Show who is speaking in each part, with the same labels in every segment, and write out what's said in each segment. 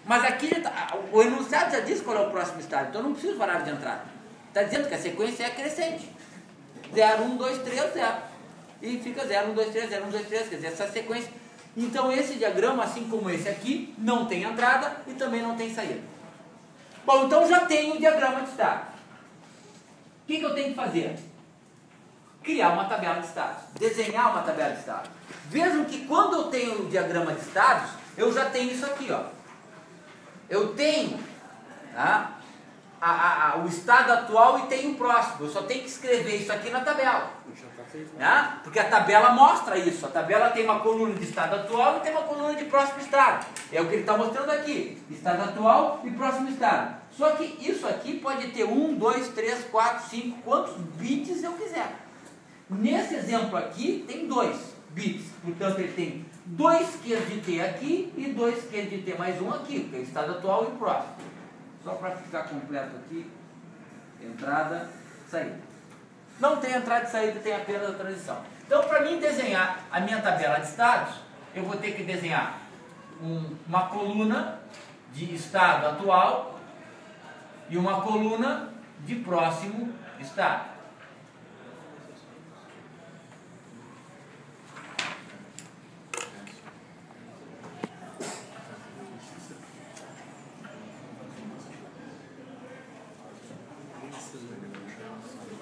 Speaker 1: Mas aqui o enunciado já diz qual é o próximo estado, então eu não preciso variável de entrada. Está dizendo que a sequência é crescente. 0, 1, 2, 3, 0. E fica 0, 1, 2, 3, 0, 1, 2, 3, quer dizer, essa sequência. Então esse diagrama, assim como esse aqui, não tem entrada e também não tem saída. Bom, então já tenho o diagrama de estado. O que eu tenho que fazer? Criar uma tabela de estados, desenhar uma tabela de estados. Vejam que quando eu tenho o diagrama de estados, eu já tenho isso aqui, ó. Eu tenho, tá, o estado atual e tenho o próximo. Eu só tenho que escrever isso aqui na tabela, tá? Porque a tabela mostra isso. A tabela tem uma coluna de estado atual e tem uma coluna de próximo estado. É o que ele está mostrando aqui, estado atual e próximo estado. Só que isso aqui pode ter 1, 2, 3, 4, 5, quantos bits eu quiser. Nesse exemplo aqui tem 2 bits, portanto ele tem 2 Qs de T aqui e 2 Qs de T mais 1 aqui, porque é o estado atual e o próximo. Só para ficar completo aqui, entrada, saída. Não tem entrada e saída, tem apenas a transição. Então, para mim desenhar a minha tabela de estados, eu vou ter que desenhar uma coluna de estado atual e uma coluna de próximo estado.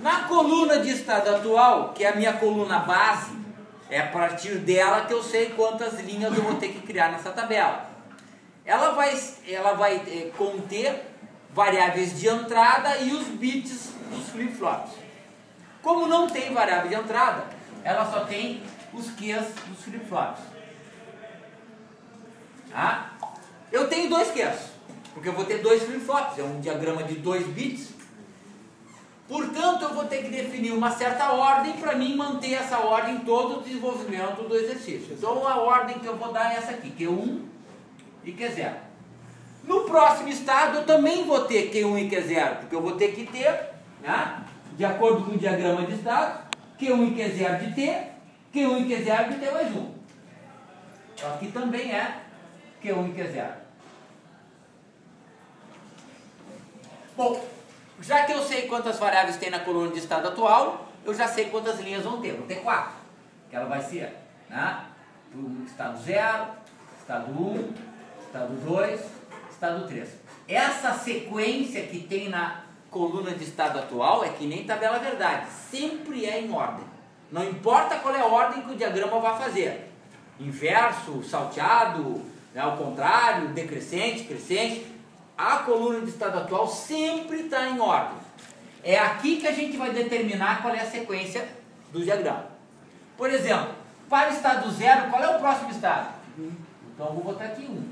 Speaker 1: Na coluna de estado atual, que é a minha coluna base, é a partir dela que eu sei quantas linhas eu vou ter que criar nessa tabela. Ela vai conter variáveis de entrada e os bits dos flip-flops. Como não tem variável de entrada, ela só tem os Qs dos flip-flops. Tá? Eu tenho 2 Qs, porque eu vou ter 2 flip-flops, é um diagrama de 2 bits. Portanto, eu vou ter que definir uma certa ordem para mim manter essa ordem em todo o desenvolvimento do exercício. Então, a ordem que eu vou dar é essa aqui, Q1 e Q0. No próximo estado, eu também vou ter Q1 e Q0, porque eu vou ter que ter, né, de acordo com o diagrama de estado, Q1 e Q0 de T, Q1 e Q0 de T mais 1. Então, aqui também é Q1 e Q0. Bom, já que eu sei quantas variáveis tem na coluna de estado atual, eu já sei quantas linhas vão ter. Vou ter 4, que ela vai ser, né, o estado 0, estado 1, estado 2, estado 3. Essa sequência que tem na coluna de estado atual é que nem tabela verdade, sempre é em ordem. Não importa qual é a ordem que o diagrama vai fazer. Inverso, salteado, né, ao contrário, decrescente, crescente. A coluna de estado atual sempre está em ordem. É aqui que a gente vai determinar qual é a sequência do diagrama. Por exemplo, para o estado 0, qual é o próximo estado? Então eu vou botar aqui 1.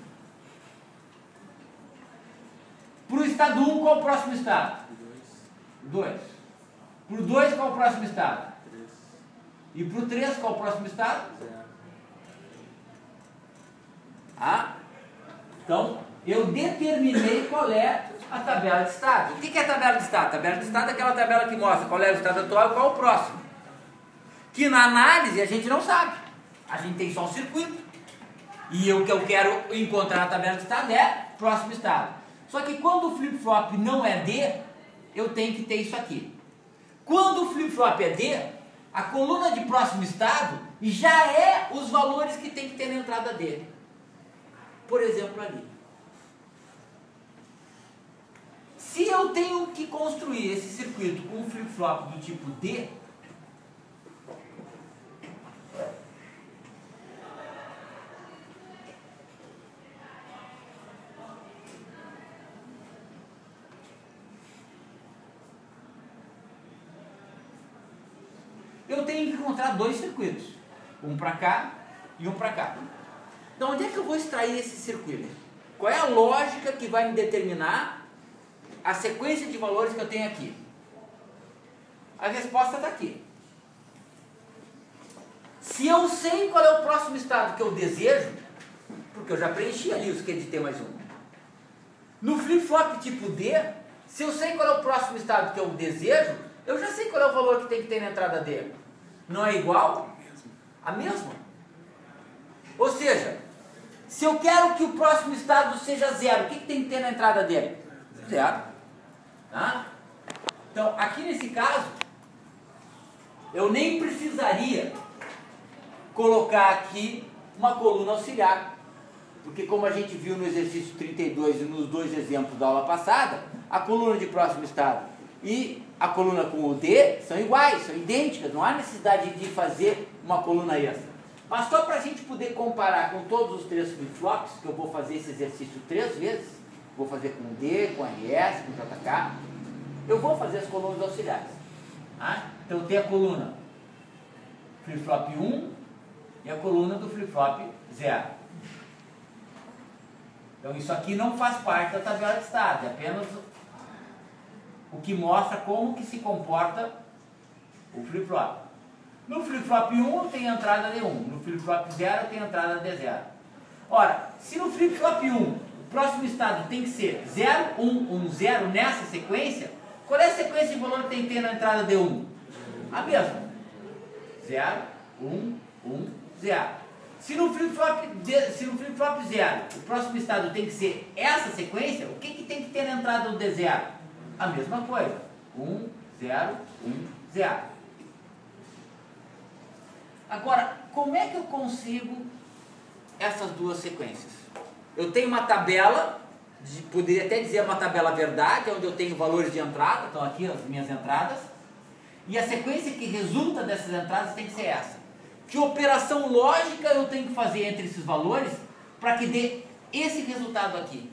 Speaker 1: Para o estado 1, qual é o próximo estado? 2. Para o 2, qual é o próximo estado? 3. E para o 3, qual é o próximo estado? 0. Então, eu determinei qual é a tabela de estado. O que é a tabela de estado? A tabela de estado é aquela tabela que mostra qual é o estado atual e qual é o próximo. Que na análise a gente não sabe. A gente tem só um circuito. E o que eu quero encontrar na tabela de estado é próximo estado. Só que quando o flip-flop não é D, eu tenho que ter isso aqui. Quando o flip-flop é D, a coluna de próximo estado já é os valores que tem que ter na entrada dele. Por exemplo, ali. Se eu tenho que construir esse circuito com um flip-flop do tipo D, eu tenho que encontrar 2 circuitos, um para cá e um para cá. Então, onde é que eu vou extrair esse circuito? Qual é a lógica que vai me determinar a sequência de valores que eu tenho aqui? A resposta está aqui. Se eu sei qual é o próximo estado que eu desejo, porque eu já preenchi ali os Q de T mais 1. No flip-flop tipo D, se eu sei qual é o próximo estado que eu desejo, eu já sei qual é o valor que tem que ter na entrada D. Não é igual? A mesma. Ou seja, Se eu quero que o próximo estado seja 0, o que tem que ter na entrada dele? 0. Tá? Então, aqui nesse caso, eu nem precisaria colocar aqui uma coluna auxiliar. Porque como a gente viu no exercício 32 e nos dois exemplos da aula passada, a coluna de próximo estado e a coluna com o D são iguais, são idênticas, não há necessidade de fazer uma coluna extra. Mas só para a gente poder comparar com todos os 3 flip-flops, que eu vou fazer esse exercício 3 vezes, vou fazer com D, com RS, com JK, eu vou fazer as colunas auxiliares. Tá? Então tem a coluna flip-flop 1 e a coluna do flip-flop 0. Então isso aqui não faz parte da tabela de estado, é apenas o que mostra como que se comporta o flip-flop. No flip-flop 1 eu tenho a entrada D1, no flip-flop 0 eu tenho a entrada D0. Ora, se no flip-flop 1 o próximo estado tem que ser 0, 1, 1, 0 nessa sequência, qual é a sequência de valor que tem que ter na entrada D1? A mesma. 0, 1, 1, 0. Se no flip-flop 0 o próximo estado tem que ser essa sequência, o que tem que ter na entrada do D0? A mesma coisa. 1, 0, 1, 0. Agora, como é que eu consigo essas duas sequências? Eu tenho uma tabela, poderia até dizer uma tabela verdade, onde eu tenho valores de entrada, estão aqui as minhas entradas, e a sequência que resulta dessas entradas tem que ser essa. Que operação lógica eu tenho que fazer entre esses valores para que dê esse resultado aqui?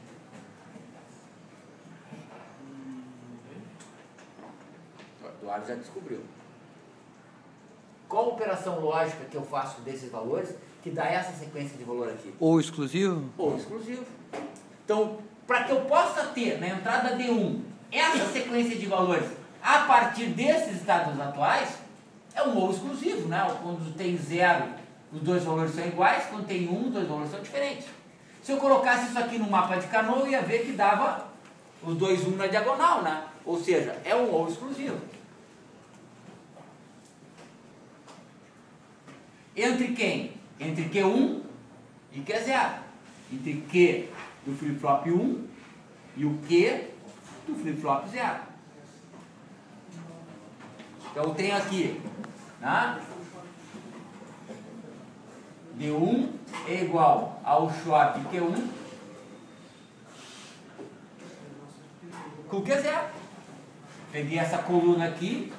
Speaker 1: O Eduardo já descobriu. Qual operação lógica que eu faço desses valores que dá essa sequência de valor aqui?
Speaker 2: Ou exclusivo?
Speaker 1: Ou exclusivo. Então, para que eu possa ter na entrada D1 essa sequência de valores a partir desses estados atuais, é um ou exclusivo, né? Quando tem 0, os dois valores são iguais, quando tem 1, os dois valores são diferentes. Se eu colocasse isso aqui no mapa de Carnot, eu ia ver que dava os dois 1 na diagonal, né? Ou seja, é um ou exclusivo. Entre quem? Entre Q1 e Q0. Entre Q do flip-flop 1 e o Q do flip-flop 0. Então eu tenho aqui, né? D1 é igual ao short Q1 com Q0. Peguei essa coluna aqui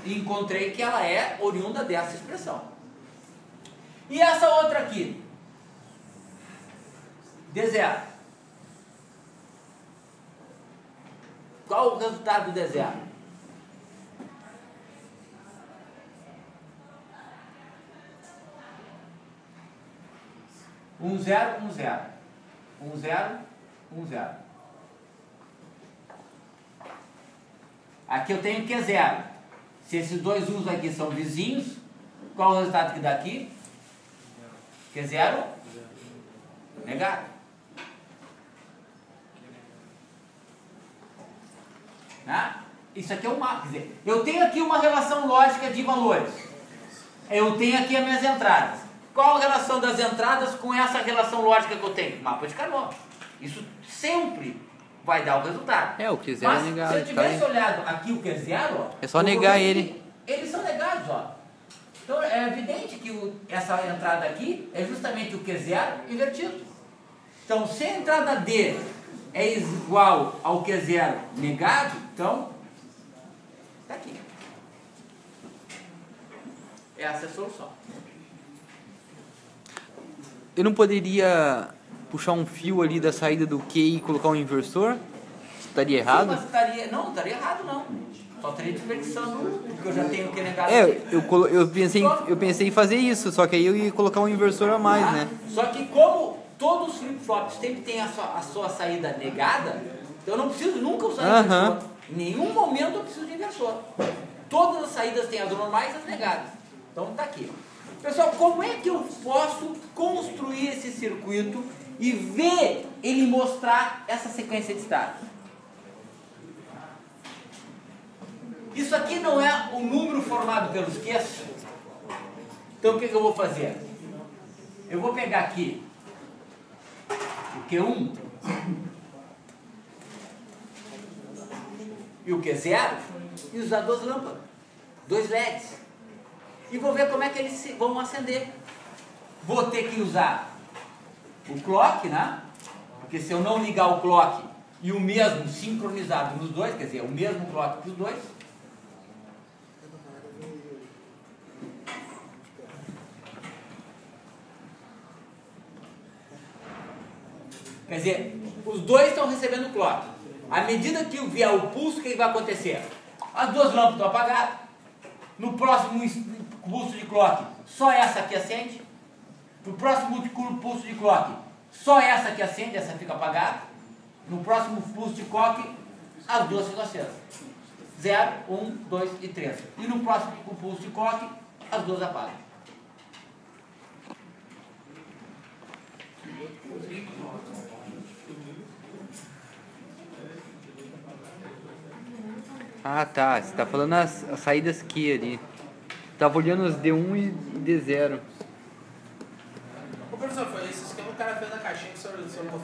Speaker 1: e encontrei que ela é oriunda dessa expressão. E essa outra aqui? D0. Qual o resultado do D0? Um 0, 1, 0. 1, 0, 1, 0. Aqui eu tenho Q0. Se esses dois 1s aqui são vizinhos, qual o resultado que dá aqui? Q0? Negado. Né? Isso aqui é um mapa. Quer dizer, eu tenho aqui uma relação lógica de valores. Eu tenho aqui as minhas entradas. Qual a relação das entradas com essa relação lógica que eu tenho? Mapa de Carnot. Isso sempre vai dar o resultado.
Speaker 2: É, o Q0
Speaker 1: Mas,
Speaker 2: é negado.
Speaker 1: se eu tivesse olhado aqui o Q0, ó,
Speaker 2: é só negar ele.
Speaker 1: Eles são negados, ó. Então é evidente que essa entrada aqui é justamente o Q0 invertido. Então se a entrada D é igual ao Q0 negado, então está aqui. Essa é a solução.
Speaker 2: Eu não poderia puxar um fio ali da saída do Q e colocar um inversor? Estaria errado?
Speaker 1: Sim, mas não estaria errado não. Só estaria desperdiçando, porque eu já tenho o Q negado.
Speaker 2: Eu pensei em fazer isso, só que aí eu ia colocar um inversor a mais, né?
Speaker 1: Só que como todos os flip-flops sempre têm a sua saída negada, então eu não preciso nunca usar inversor. Em nenhum momento eu preciso de inversor. Todas as saídas têm as normais e as negadas. Então está aqui. Pessoal, como é que eu posso construir esse circuito e ver ele mostrar essa sequência de estados? Isso aqui não é o número formado pelos Qs. Então o que eu vou fazer? Eu vou pegar aqui o Q1 e o Q0 e usar 2 lâmpadas, 2 LEDs. E vou ver como é que eles vão acender. Vou ter que usar o clock, né? Porque se eu não ligar o clock e o mesmo sincronizado nos dois, quer dizer, o mesmo clock para os dois, quer dizer, os dois estão recebendo o clock. À medida que vier o pulso, o que vai acontecer? As 2 lâmpadas estão apagadas. No próximo pulso de clock, só essa aqui acende. No próximo pulso de clock, só essa aqui acende, essa fica apagada. No próximo pulso de clock, as 2 ficam acesas. 0, 1, 2 e 3. E no próximo pulso de clock, as 2 apagam.
Speaker 2: Ah, tá. Você tá falando as saídas Q ali. Tava olhando os D1 e D0.
Speaker 3: Ô professor, foi esse esquema que o cara fez na caixinha que o senhor mostrou.